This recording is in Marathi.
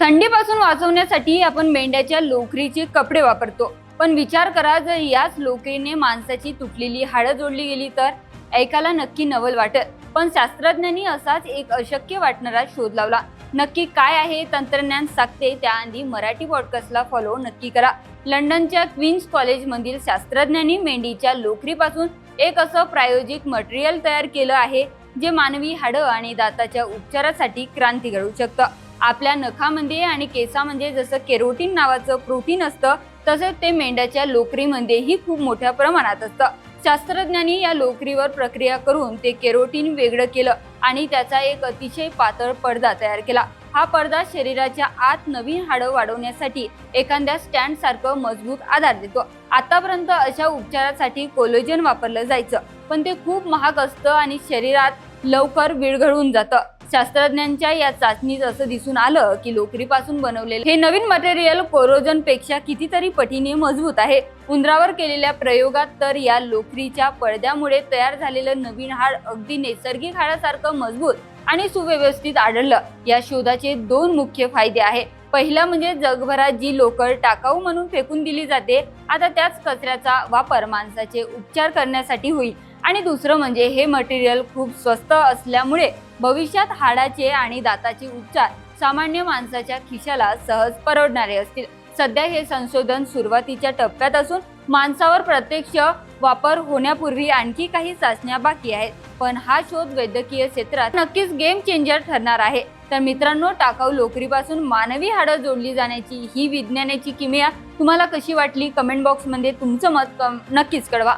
थंडीपासून वाचवण्यासाठी आपण मेंढ्याच्या लोकरीचे कपडे वापरतो, पण विचार करा जर याच लोकरीने माणसाची तुटलेली हाडं जोडली गेली तर ऐकायला नक्की नवल वाटत. पण शास्त्रज्ञांनी असाच एक अशक्य वाटणारा शोध लावला. नक्की काय आहे तंत्रज्ञान सांगते त्याआधी मराठी पॉडकास्टला फॉलो नक्की करा. लंडनच्या क्वीन्स कॉलेजमधील शास्त्रज्ञांनी मेंढीच्या लोकरीपासून एक असं प्रायोगिक मटेरियल तयार केलं आहे जे मानवी हाडं आणि दाताच्या उपचारासाठी क्रांती घडवू शकतं. आपल्या नखामध्ये आणि केसामध्ये जसं केरोटीन नावाचं प्रोटीन असतं तसंच ते मेंढ्याच्या लोकरीमध्येही खूप मोठ्या प्रमाणात असतं. शास्त्रज्ञांनी या लोकरीवर प्रक्रिया करून ते केरोटीन वेगळं केलं आणि त्याचा एक अतिशय पातळ पडदा तयार केला. हा पडदा शरीराच्या आत नवीन हाडं वाढवण्यासाठी एखाद्या स्टँड सारखं मजबूत आधार देतो. आतापर्यंत अशा उपचारासाठी कोलेजन वापरलं जायचं, पण ते खूप महाग असतं आणि शरीरात लवकर विरघळून जातं. शास्त्रज्ञांच्या या चाचणीत असं दिसून आलं की लोकरीपासून बनवलेले हे नवीन मटेरियल कोरोजन पेक्षा कितीतरी पटीने मजबूत आहे. उंदरावर केलेल्या प्रयोगात तर या लोकरीच्या पडद्यामुळे तयार झालेलं नवीन हाड अगदी नैसर्गिक हाडासारखं मजबूत आणि सुव्यवस्थित आढळलं. या शोधाचे दोन मुख्य फायदे आहेत. पहिला म्हणजे जगभरात जी लोकर टाकाऊ म्हणून फेकून दिली जाते आता त्याच कचऱ्याचा वापर माणसाचे उपचार करण्यासाठी होईल. आणि दुसरं म्हणजे हे मटेरियल खूप स्वस्त असल्यामुळे भविष्यात हाडाचे आणि दाताचे उपचार सामान्य माणसाच्या खिशाला सहज परवडणारे असतील. सध्या हे संशोधन सुरुवातीच्या टप्प्यात असून माणसावर प्रत्यक्ष वापर होण्यापूर्वी आणखी काही चाचण्या बाकी आहेत. पण हा शोध वैद्यकीय क्षेत्रात नक्कीच गेम चेंजर ठरणार आहे. तर मित्रांनो, टाकाऊ लोकरीपासून मानवी हाडं जोडली जाण्याची ही विज्ञानाची किमया तुम्हाला कशी वाटली? कमेंट बॉक्समध्ये तुमचं मत नक्कीच कळवा.